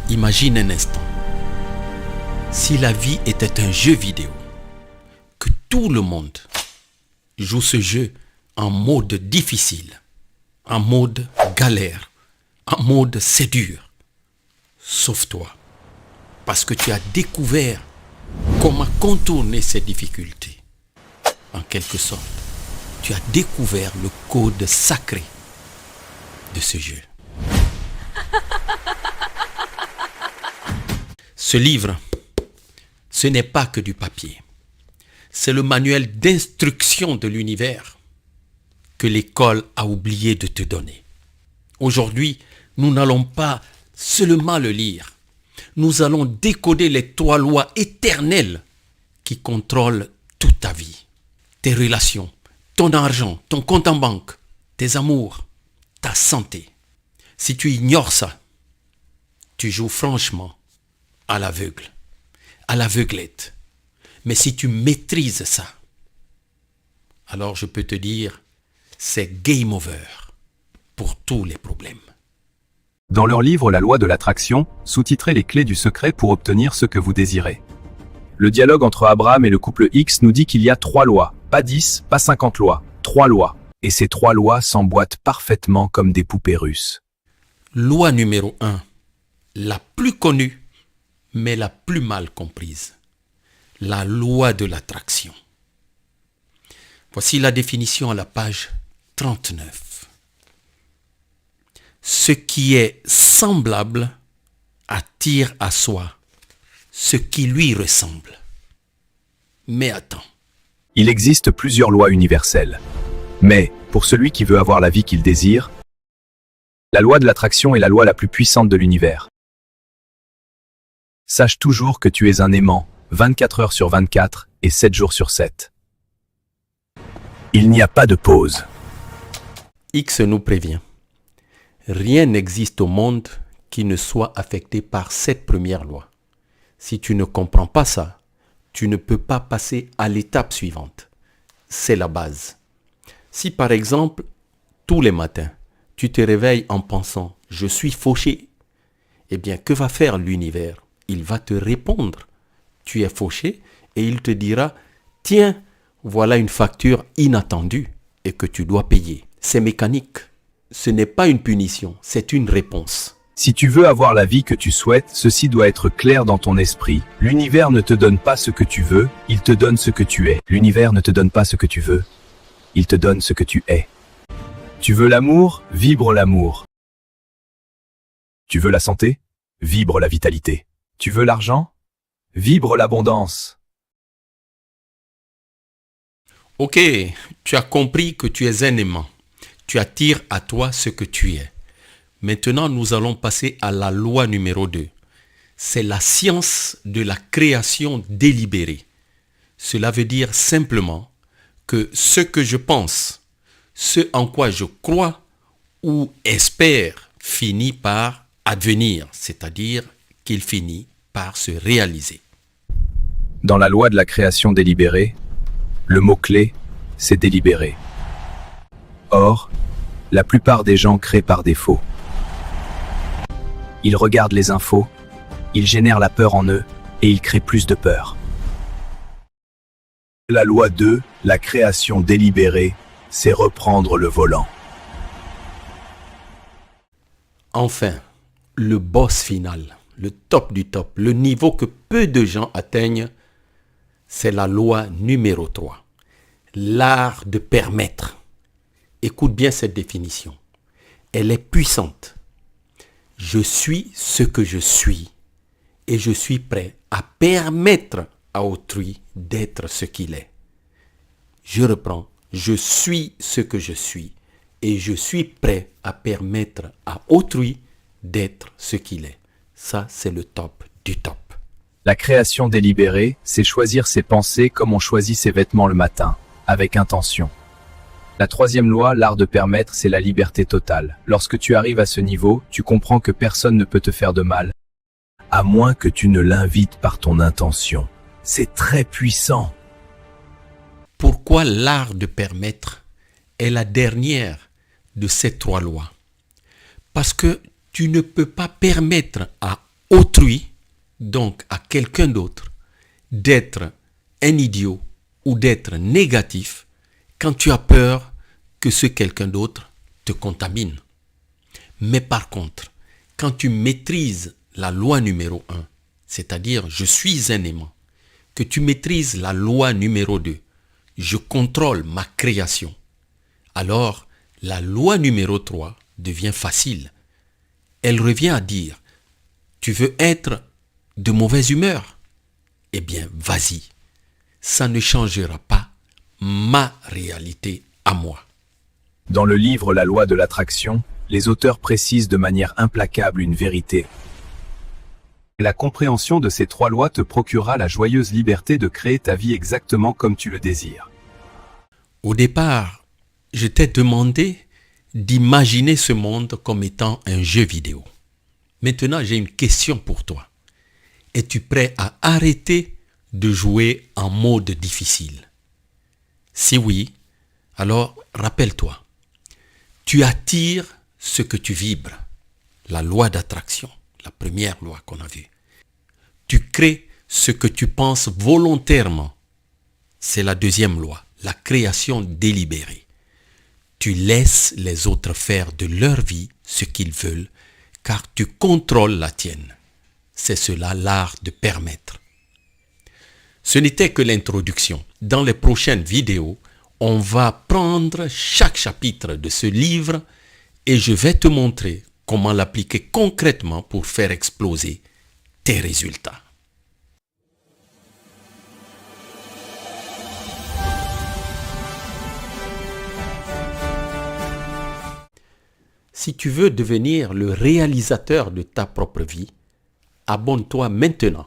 Imagine un instant, si la vie était un jeu vidéo, que tout le monde joue ce jeu en mode difficile, en mode galère, en mode c'est dur, sauf toi, parce que tu as découvert comment contourner ces difficultés. En quelque sorte, tu as découvert le code sacré de ce jeu. Ce livre, ce n'est pas que du papier. C'est le manuel d'instruction de l'univers que l'école a oublié de te donner. Aujourd'hui, nous n'allons pas seulement le lire. Nous allons décoder les 3 lois éternelles qui contrôlent toute ta vie. Tes relations, ton argent, ton compte en banque, tes amours, ta santé. Si tu ignores ça, tu joues franchement à l'aveugle, à l'aveuglette. Mais si tu maîtrises ça, alors je peux te dire, c'est game over pour tous les problèmes. Dans leur livre La loi de l'attraction, sous-titré Les clés du secret pour obtenir ce que vous désirez. Le dialogue entre Abraham et le couple X nous dit qu'il y a 3 lois, pas 10, pas 50 lois, 3 lois. Et ces 3 lois s'emboîtent parfaitement comme des poupées russes. Loi numéro 1, la plus connue, mais la plus mal comprise. La loi de l'attraction. Voici la définition à la page 39. Ce qui est semblable attire à soi ce qui lui ressemble. Mais attends. Il existe plusieurs lois universelles. Mais, pour celui qui veut avoir la vie qu'il désire, la loi de l'attraction est la loi la plus puissante de l'univers. Sache toujours que tu es un aimant, 24 heures sur 24 et 7 jours sur 7. Il n'y a pas de pause. X nous prévient. Rien n'existe au monde qui ne soit affecté par cette première loi. Si tu ne comprends pas ça, tu ne peux pas passer à l'étape suivante. C'est la base. Si par exemple, tous les matins, tu te réveilles en pensant « je suis fauché », eh bien, que va faire l'univers? Il va te répondre. Tu es fauché et il te dira « tiens, voilà une facture inattendue et que tu dois payer ». C'est mécanique. Ce n'est pas une punition, c'est une réponse. Si tu veux avoir la vie que tu souhaites, ceci doit être clair dans ton esprit. L'univers ne te donne pas ce que tu veux, il te donne ce que tu es. L'univers ne te donne pas ce que tu veux, il te donne ce que tu es. Tu veux l'amour, vibre l'amour. Tu veux la santé, vibre la vitalité. Tu veux l'argent, vibre l'abondance. Ok, tu as compris que tu es un aimant. Tu attires à toi ce que tu es. Maintenant, nous allons passer à la loi numéro 2. C'est la science de la création délibérée. Cela veut dire simplement que ce que je pense, ce en quoi je crois ou espère finit par advenir, c'est-à-dire qu'il finit par se réaliser. Dans la loi de la création délibérée, le mot-clé, c'est délibéré. Or, la plupart des gens créent par défaut. Ils regardent les infos, ils génèrent la peur en eux et ils créent plus de peur. La loi 2, la création délibérée, c'est reprendre le volant. Enfin, le boss final, le top du top, le niveau que peu de gens atteignent, c'est la loi numéro 3. L'art de permettre. Écoute bien cette définition. Elle est puissante. Je suis ce que je suis et je suis prêt à permettre à autrui d'être ce qu'il est. Je reprends. Je suis ce que je suis et je suis prêt à permettre à autrui d'être ce qu'il est. Ça, c'est le top du top. La création délibérée, c'est choisir ses pensées comme on choisit ses vêtements le matin, avec intention. La 3e loi, l'art de permettre, c'est la liberté totale. Lorsque tu arrives à ce niveau, tu comprends que personne ne peut te faire de mal, à moins que tu ne l'invites par ton intention. C'est très puissant. Pourquoi l'art de permettre est la dernière de ces 3 lois? Parce que tu ne peux pas permettre à autrui, donc à quelqu'un d'autre, d'être un idiot ou d'être négatif quand tu as peur que ce quelqu'un d'autre te contamine. Mais par contre, quand tu maîtrises la loi numéro 1, c'est-à-dire je suis un aimant, que tu maîtrises la loi numéro 2, je contrôle ma création, alors la loi numéro 3 devient facile. Elle revient à dire, tu veux être de mauvaise humeur? Eh bien, vas-y. Ça ne changera pas ma réalité à moi. Dans le livre La loi de l'attraction, les auteurs précisent de manière implacable une vérité. La compréhension de ces 3 lois te procurera la joyeuse liberté de créer ta vie exactement comme tu le désires. Au départ, je t'ai demandé d'imaginer ce monde comme étant un jeu vidéo. Maintenant, j'ai une question pour toi. Es-tu prêt à arrêter de jouer en mode difficile? Si oui, alors rappelle-toi, tu attires ce que tu vibres, la loi d'attraction, la première loi qu'on a vue. Tu crées ce que tu penses volontairement, c'est la deuxième loi, la création délibérée. Tu laisses les autres faire de leur vie ce qu'ils veulent, car tu contrôles la tienne. C'est cela l'art de permettre. Ce n'était que l'introduction. Dans les prochaines vidéos, on va prendre chaque chapitre de ce livre et je vais te montrer comment l'appliquer concrètement pour faire exploser tes résultats. Si tu veux devenir le réalisateur de ta propre vie, abonne-toi maintenant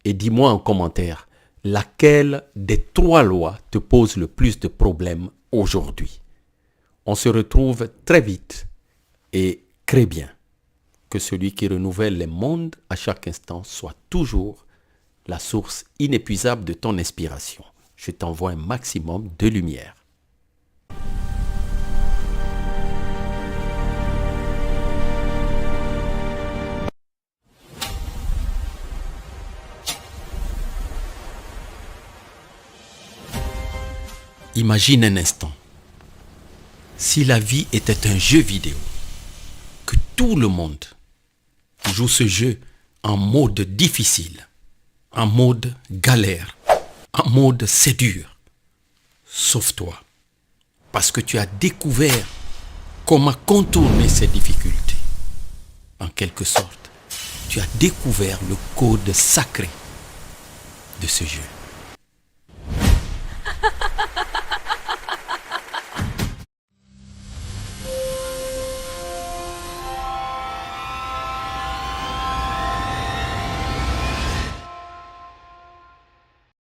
et dis-moi en commentaire laquelle des 3 lois te pose le plus de problèmes aujourd'hui. On se retrouve très vite et crée bien. Que celui qui renouvelle les mondes à chaque instant soit toujours la source inépuisable de ton inspiration. Je t'envoie un maximum de lumière. Imagine un instant, si la vie était un jeu vidéo, que tout le monde joue ce jeu en mode difficile, en mode galère, en mode c'est dur, sauf toi, parce que tu as découvert comment contourner ces difficultés. En quelque sorte, tu as découvert le code sacré de ce jeu.